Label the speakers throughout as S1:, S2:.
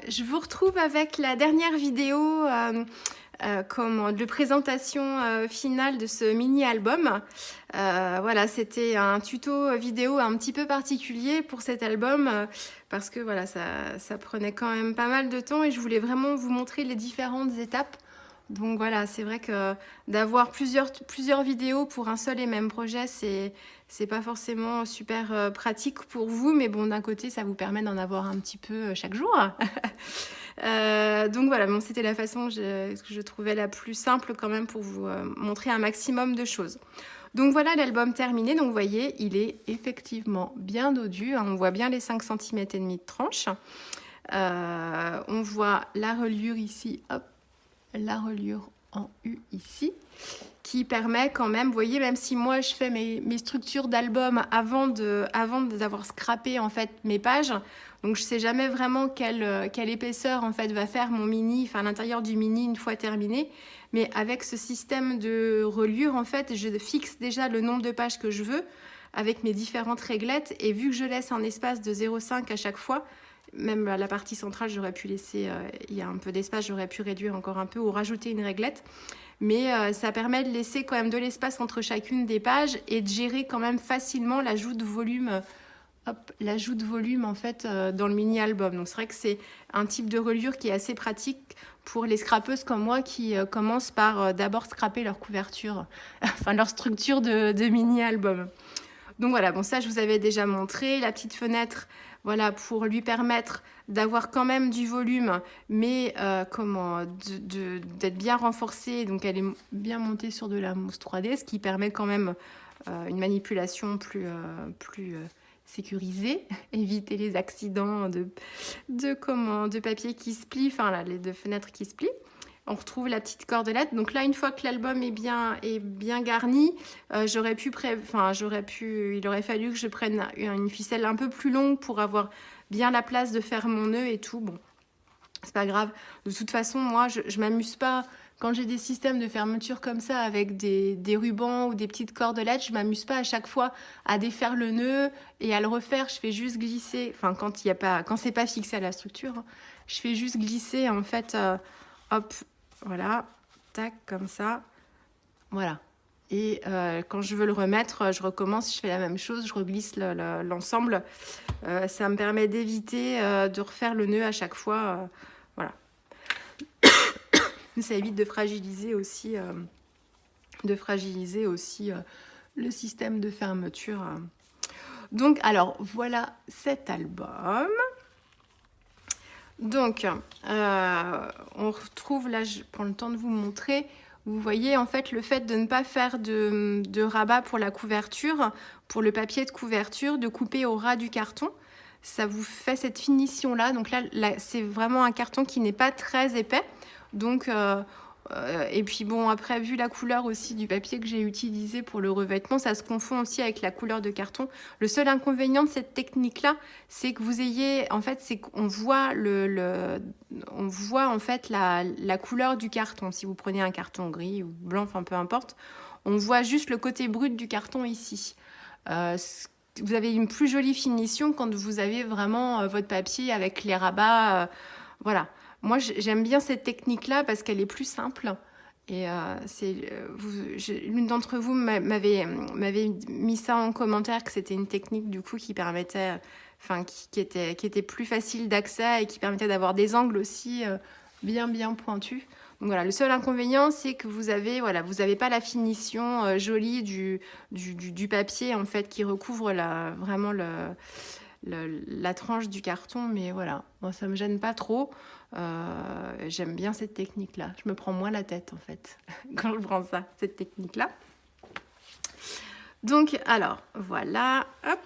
S1: je vous retrouve avec la dernière vidéo de présentation finale de ce mini-album. Voilà, c'était un tuto vidéo un petit peu particulier pour cet album parce que voilà, ça prenait quand même pas mal de temps et je voulais vraiment vous montrer les différentes étapes. Donc voilà, c'est vrai que d'avoir plusieurs vidéos pour un seul et même projet, c'est pas forcément super pratique pour vous, mais bon, d'un côté, ça vous permet d'en avoir un petit peu chaque jour. Donc voilà, bon, c'était la façon que je trouvais la plus simple quand même pour vous montrer un maximum de choses. Donc voilà l'album terminé, donc vous voyez, il est effectivement bien dodu, hein, on voit bien les 5 cm et demi de tranche. On voit la reliure ici, hop, la reliure en U ici, qui permet quand même, vous voyez, même si moi je fais mes structures d'album avant d'avoir scrappé en fait mes pages, donc je sais jamais vraiment quelle épaisseur en fait va faire mon mini, enfin l'intérieur du mini une fois terminé, mais avec ce système de reliure en fait, je fixe déjà le nombre de pages que je veux avec mes différentes réglettes, et vu que je laisse un espace de 0,5 à chaque fois, même la partie centrale, j'aurais pu laisser, il y a un peu d'espace, j'aurais pu réduire encore un peu ou rajouter une réglette. Mais ça permet de laisser quand même de l'espace entre chacune des pages et de gérer quand même facilement l'ajout de volume, en fait dans le mini-album. Donc c'est vrai que c'est un type de reliure qui est assez pratique pour les scrapeuses comme moi qui commencent par d'abord scraper leur couverture, enfin leur structure de mini-album. Donc voilà, bon ça je vous avais déjà montré, la petite fenêtre, voilà, pour lui permettre d'avoir quand même du volume, mais d'être bien renforcée, donc elle est bien montée sur de la mousse 3D, ce qui permet quand même une manipulation plus sécurisée, éviter les accidents de papier qui se plie, enfin là, les deux fenêtres qui se plient. On retrouve la petite cordelette. Donc là, une fois que l'album est bien garni, il aurait fallu que je prenne une ficelle un peu plus longue pour avoir bien la place de faire mon nœud et tout. Bon, c'est pas grave. De toute façon, moi, je m'amuse pas. Quand j'ai des systèmes de fermeture comme ça avec des rubans ou des petites cordelettes, je m'amuse pas à chaque fois à défaire le nœud et à le refaire. Je fais juste glisser. Enfin, quand c'est pas fixé à la structure, hein, je fais juste glisser en fait. Hop, voilà, tac, comme ça, voilà. Et quand je veux le remettre, je recommence, je fais la même chose, je reglisse l'ensemble. Ça me permet d'éviter de refaire le nœud à chaque fois. Voilà. Ça évite de fragiliser aussi le système de fermeture. Donc, alors, voilà cet album. Donc, on retrouve, là, je prends le temps de vous montrer, vous voyez en fait le fait de ne pas faire de rabat pour la couverture, pour le papier de couverture, de couper au ras du carton, ça vous fait cette finition-là. Donc là c'est vraiment un carton qui n'est pas très épais. Donc, et puis bon, après, vu la couleur aussi du papier que j'ai utilisé pour le revêtement, ça se confond aussi avec la couleur de carton. Le seul inconvénient de cette technique-là, c'est que vous ayez, en fait, c'est qu'on voit on voit en fait la couleur du carton. Si vous prenez un carton gris ou blanc, enfin peu importe, on voit juste le côté brut du carton ici. Vous avez une plus jolie finition quand vous avez vraiment votre papier avec les rabats, voilà. Moi, j'aime bien cette technique-là parce qu'elle est plus simple. Et l'une d'entre vous m'avait mis ça en commentaire, que c'était une technique du coup qui permettait, enfin qui était plus facile d'accès et qui permettait d'avoir des angles aussi bien pointus. Donc voilà, le seul inconvénient, c'est que vous avez pas la finition jolie du papier en fait qui recouvre vraiment la tranche du carton, mais voilà, moi ça me gêne pas trop. J'aime bien cette technique là, je me prends moins la tête en fait quand je prends cette technique là. Donc alors voilà, hop,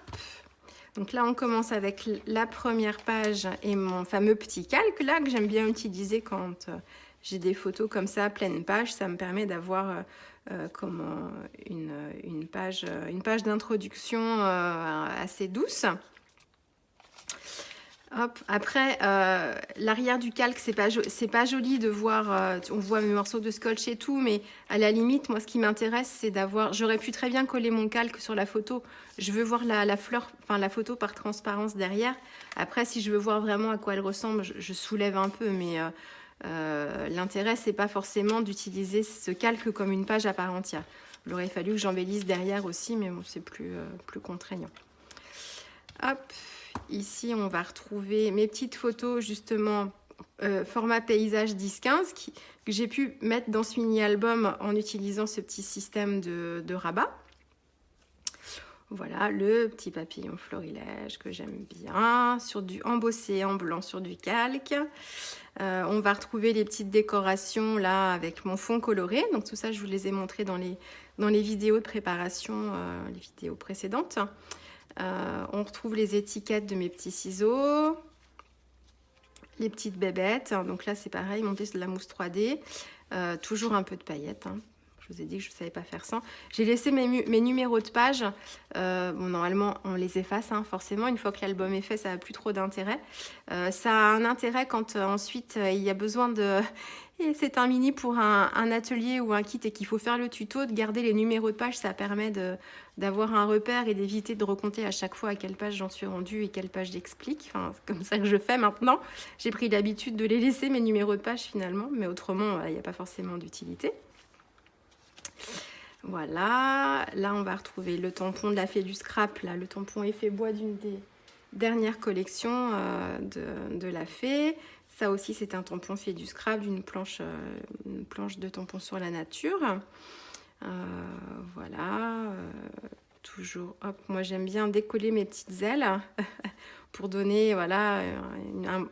S1: donc là on commence avec la première page et mon fameux petit calque là que j'aime bien utiliser quand j'ai des photos comme ça pleine page. Ça me permet d'avoir une page d'introduction assez douce. Hop. Après, l'arrière du calque, c'est pas joli de voir, on voit mes morceaux de scotch et tout, mais à la limite, moi, ce qui m'intéresse, c'est d'avoir... J'aurais pu très bien coller mon calque sur la photo. Je veux voir la fleur, enfin la photo par transparence derrière. Après, si je veux voir vraiment à quoi elle ressemble, je soulève un peu, mais l'intérêt, c'est pas forcément d'utiliser ce calque comme une page à part entière. Il aurait fallu que j'embellisse derrière aussi, mais bon, c'est plus contraignant. Hop. Ici, on va retrouver mes petites photos, justement, format paysage 10-15, que j'ai pu mettre dans ce mini-album en utilisant ce petit système de rabat. Voilà, le petit papillon florilège que j'aime bien, embossé en blanc sur du calque. On va retrouver les petites décorations là avec mon fond coloré. Donc tout ça, je vous les ai montrés dans les vidéos de préparation, les vidéos précédentes. On retrouve les étiquettes de mes petits ciseaux, les petites bébêtes. Donc là, c'est pareil, monter de la mousse 3D. Toujours un peu de paillettes. Hein. Je vous ai dit que je ne savais pas faire sans. J'ai laissé mes numéros de page. Bon, normalement, on les efface, hein, forcément. Une fois que l'album est fait, ça n'a plus trop d'intérêt. Ça a un intérêt quand ensuite, il y a besoin de... Et c'est un mini pour un atelier ou un kit et qu'il faut faire le tuto, de garder les numéros de page, ça permet d'avoir un repère et d'éviter de recompter à chaque fois à quelle page j'en suis rendue et quelle page j'explique. Enfin, c'est comme ça que je fais maintenant. J'ai pris l'habitude de les laisser, mes numéros de page finalement, mais autrement, il n'y a pas forcément d'utilité. Voilà, là on va retrouver le tampon de la Fée du Scrap, là, le tampon effet bois d'une des dernières collections de la Fée. Ça aussi, c'est un tampon fait du scrap, d'une planche de tampon sur la nature. Voilà. Toujours, hop, moi j'aime bien décoller mes petites ailes pour donner voilà,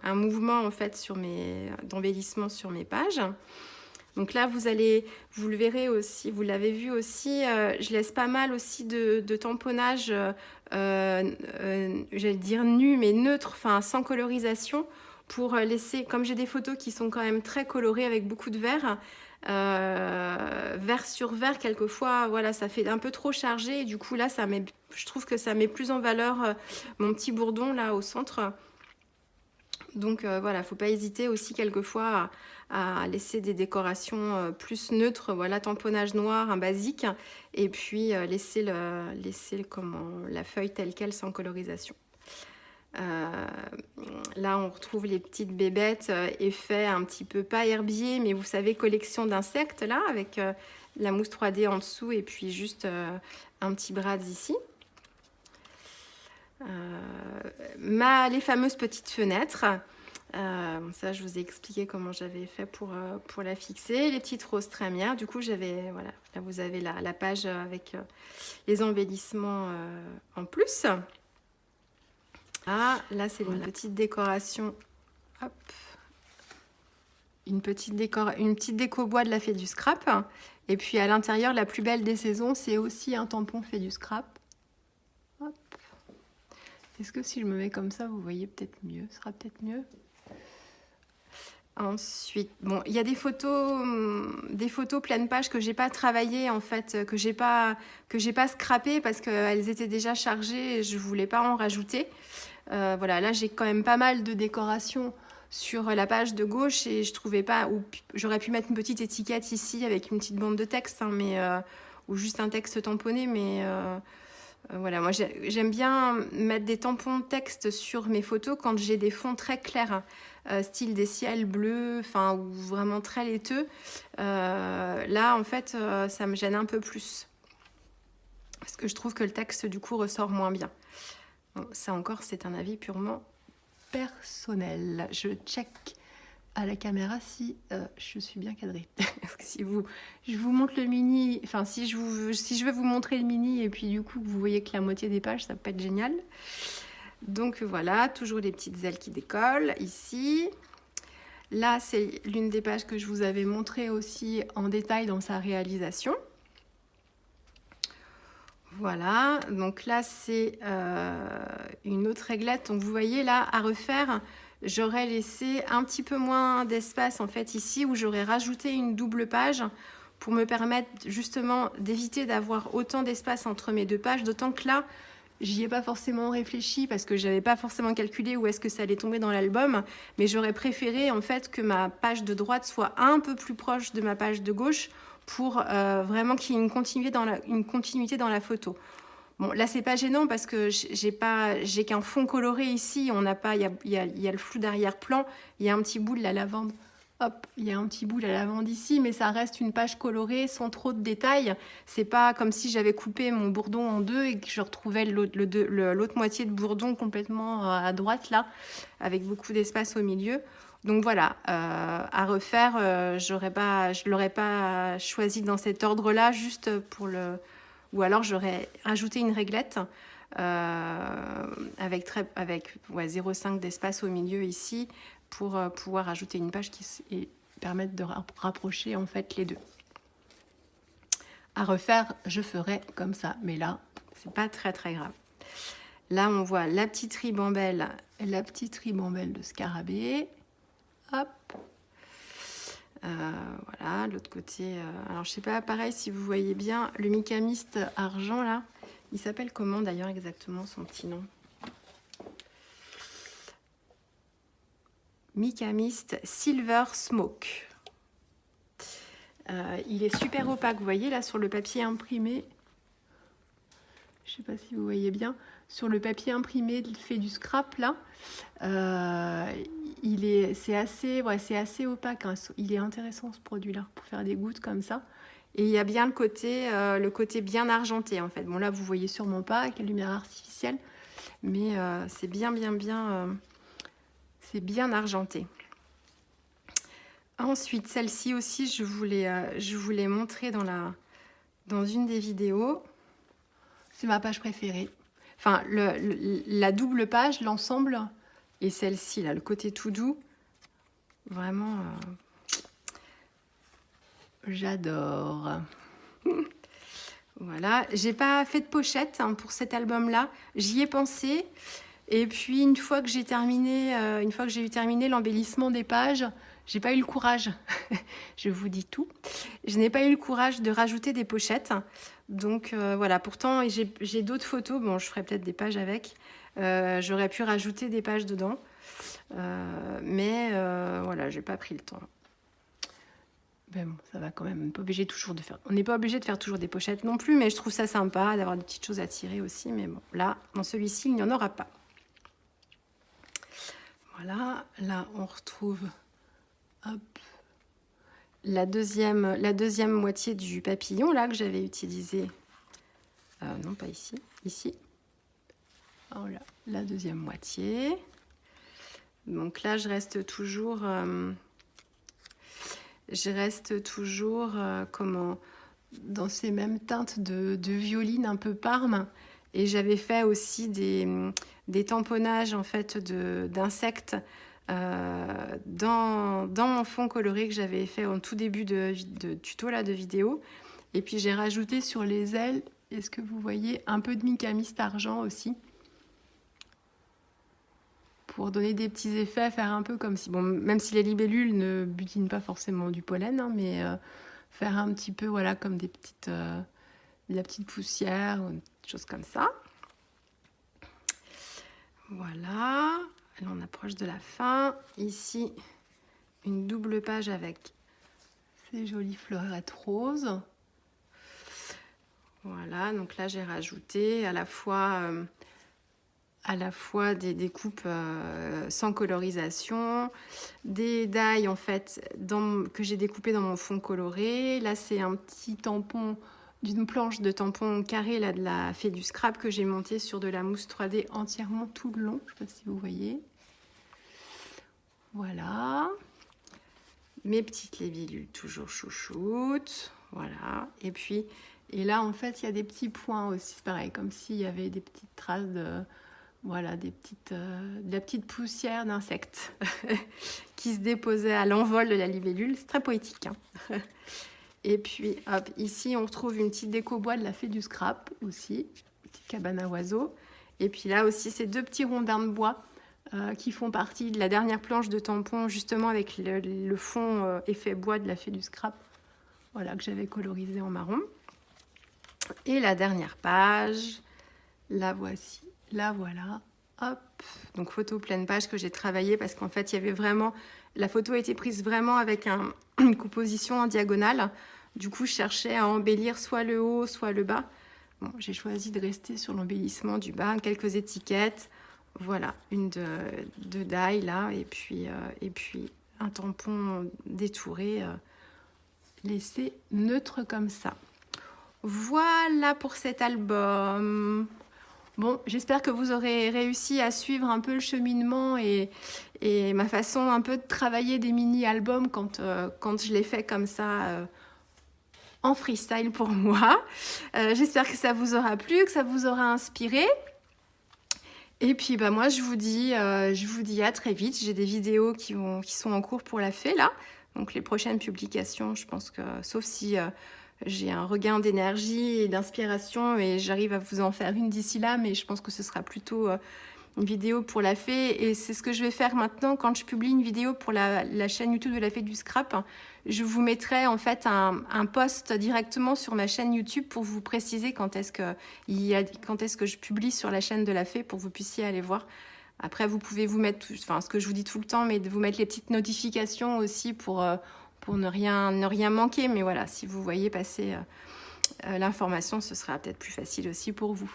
S1: un mouvement en fait d'embellissement sur mes pages. Donc là, vous le verrez aussi, vous l'avez vu aussi, je laisse pas mal aussi de tamponnage, j'allais dire nu, mais neutre, enfin sans colorisation, pour laisser, comme j'ai des photos qui sont quand même très colorées avec beaucoup de vert, vert sur vert, quelquefois, voilà, ça fait un peu trop chargé, et du coup là, je trouve que ça met plus en valeur mon petit bourdon là au centre. Donc voilà, faut pas hésiter aussi quelquefois à laisser des décorations plus neutres, voilà, tamponnage noir, un basique, et puis laisser la feuille telle quelle sans colorisation. Là on retrouve les petites bébêtes, effet un petit peu pas herbier, mais vous savez, collection d'insectes là, avec la mousse 3D en dessous et puis juste un petit brad ici. Les fameuses petites fenêtres, ça je vous ai expliqué comment j'avais fait pour la fixer. Les petites roses trémières, du coup j'avais, voilà, là vous avez la page avec les embellissements en plus. Ah, là c'est une petite décoration, hop, une petite déco bois de la Fée du Scrap. Et puis à l'intérieur, la plus belle des saisons, c'est aussi un tampon Fée du Scrap. Hop. Est-ce que si je me mets comme ça, vous voyez peut-être mieux? Ce sera peut-être mieux. Ensuite, bon, il y a des photos pleine page que j'ai pas travaillées en fait, que j'ai pas scrappées parce qu'elles étaient déjà chargées et je voulais pas en rajouter. Voilà, là j'ai quand même pas mal de décorations sur la page de gauche et je trouvais pas, ou j'aurais pu mettre une petite étiquette ici avec une petite bande de texte, hein, mais ou juste un texte tamponné, mais voilà, moi j'aime bien mettre des tampons de texte sur mes photos quand j'ai des fonds très clairs, style des ciels bleus, enfin, ou vraiment très laiteux. Là en fait ça me gêne un peu plus parce que je trouve que le texte du coup ressort moins bien. Bon, ça encore c'est un avis purement personnel. Je check à la caméra si je suis bien cadrée. Parce que si je vous montre le mini, enfin si je veux vous montrer le mini et puis du coup vous voyez que la moitié des pages, ça peut être génial. Donc voilà, toujours les petites ailes qui décollent ici. Là c'est l'une des pages que je vous avais montré aussi en détail dans sa réalisation. Voilà, donc là c'est une autre réglette. Donc vous voyez là, à refaire, j'aurais laissé un petit peu moins d'espace en fait ici, où j'aurais rajouté une double page pour me permettre justement d'éviter d'avoir autant d'espace entre mes deux pages, d'autant que là, J'y ai pas forcément réfléchi parce que j'avais pas forcément calculé où est-ce que ça allait tomber dans l'album, mais j'aurais préféré en fait que ma page de droite soit un peu plus proche de ma page de gauche pour vraiment qu'il y ait une continuité dans la photo. Bon, là, c'est pas gênant parce que j'ai qu'un fond coloré ici. On n'a pas, il y a le flou d'arrière-plan. Il y a un petit bout de la lavande. Hop, il y a un petit bout de la lavande ici, mais ça reste une page colorée sans trop de détails. C'est pas comme si j'avais coupé mon bourdon en deux et que je retrouvais l'autre moitié de bourdon complètement à droite là, avec beaucoup d'espace au milieu. Donc voilà, à refaire, je l'aurais pas choisi dans cet ordre-là, juste pour le. Ou alors j'aurais rajouté une réglette avec 0,5 d'espace au milieu ici pour pouvoir ajouter une page et permettre de rapprocher en fait les deux. À refaire, je ferai comme ça, mais là, c'est pas très très grave. Là, on voit la petite ribambelle de scarabée. Hop. Voilà, l'autre côté. Alors, je sais pas, pareil, si vous voyez bien, le Micamiste argent là, il s'appelle comment d'ailleurs exactement son petit nom? Micamiste Silver Smoke. Il est super opaque, vous voyez là sur le papier imprimé. Je sais pas si vous voyez bien. Sur le papier imprimé fait du scrap là, c'est assez opaque. Hein. Il est intéressant ce produit-là pour faire des gouttes comme ça. Et il y a bien le côté bien argenté en fait. Bon là vous voyez sûrement pas avec la lumière artificielle, mais c'est bien argenté. Ensuite, celle-ci aussi, je voulais montrer dans une des vidéos. C'est ma page préférée. Enfin, la double page, l'ensemble, et celle-ci, là, le côté tout doux. Vraiment, j'adore. Voilà, j'ai pas fait de pochette pour cet album-là. J'y ai pensé. Et puis, une fois que j'ai terminé l'embellissement des pages, j'ai pas eu le courage. Je vous dis tout. Je n'ai pas eu le courage de rajouter des pochettes. Donc voilà, pourtant j'ai d'autres photos. Bon, je ferai peut-être des pages avec. J'aurais pu rajouter des pages dedans. Mais voilà, j'ai pas pris le temps. Ben bon, ça va quand même. On n'est pas obligé de faire toujours des pochettes non plus, mais je trouve ça sympa d'avoir des petites choses à tirer aussi. Mais bon, là, dans celui-ci, il n'y en aura pas. Voilà, là, on retrouve hop, la deuxième moitié du papillon là que j'avais utilisé. Non, pas ici. Ici. Voilà, la deuxième moitié. Donc là, je reste toujours dans ces mêmes teintes de violine un peu parme. Et j'avais fait aussi des tamponnages en fait d'insectes dans mon fond coloré que j'avais fait en tout début de tuto là, de vidéo. Et puis j'ai rajouté sur les ailes, est-ce que vous voyez, un peu de Micamiste argent aussi, pour donner des petits effets, faire un peu comme si, bon, même si les libellules ne butinent pas forcément du pollen, hein, mais faire un petit peu, voilà, comme de la petite poussière, ou des choses comme ça. Voilà, là on approche de la fin. Ici, une double page avec ces jolies fleurettes roses. Voilà, donc là j'ai rajouté à la fois des découpes sans colorisation, des die en fait que j'ai découpé dans mon fond coloré. Là c'est un petit tampon d'une planche de tampon carré là, de la fée du scrap que j'ai monté sur de la mousse 3D entièrement tout le long. Je ne sais pas si vous voyez. Voilà. Mes petites libellules toujours chouchoutes. Voilà. Et là en fait il y a des petits points aussi, c'est pareil, comme s'il y avait des petites traces de la petite poussière d'insectes qui se déposait à l'envol de la libellule. C'est très poétique. Hein. Et puis, hop, ici, on retrouve une petite déco bois de la fée du scrap aussi, une petite cabane à oiseaux. Et puis là aussi, ces deux petits rondins de bois qui font partie de la dernière planche de tampon, justement avec le fond effet bois de la fée du scrap, voilà, que j'avais colorisé en marron. Et la dernière page, La voici, la voilà. Hop, donc photo pleine page que j'ai travaillé parce qu'en fait, il y avait vraiment... La photo a été prise vraiment avec une composition en diagonale. Du coup, je cherchais à embellir soit le haut, soit le bas. Bon, j'ai choisi de rester sur l'embellissement du bas. Quelques étiquettes. Voilà, une de die là. Et puis un tampon détouré laissé neutre comme ça. Voilà pour cet album. Bon, j'espère que vous aurez réussi à suivre un peu le cheminement et ma façon un peu de travailler des mini-albums quand je les fais comme ça en freestyle pour moi. J'espère que ça vous aura plu, que ça vous aura inspiré. Et puis bah, moi, je vous dis à très vite. J'ai des vidéos qui sont en cours pour la fée là. Donc les prochaines publications, je pense que, sauf si... j'ai un regain d'énergie et d'inspiration et j'arrive à vous en faire une d'ici là, mais je pense que ce sera plutôt une vidéo pour la fée. Et c'est ce que je vais faire maintenant quand je publie une vidéo pour la chaîne YouTube de la fée du scrap. Je vous mettrai en fait un post directement sur ma chaîne YouTube pour vous préciser quand est-ce que je publie sur la chaîne de la fée pour que vous puissiez aller voir. Après, vous pouvez vous mettre, ce que je vous dis tout le temps, mais de vous mettre les petites notifications aussi pour ne rien manquer. Mais voilà, si vous voyez passer l'information, ce sera peut-être plus facile aussi pour vous.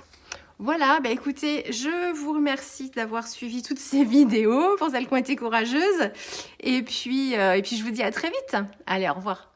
S1: Voilà, bah écoutez, je vous remercie d'avoir suivi toutes ces vidéos pour celles qui ont été courageuses. Et puis je vous dis à très vite. Allez, au revoir.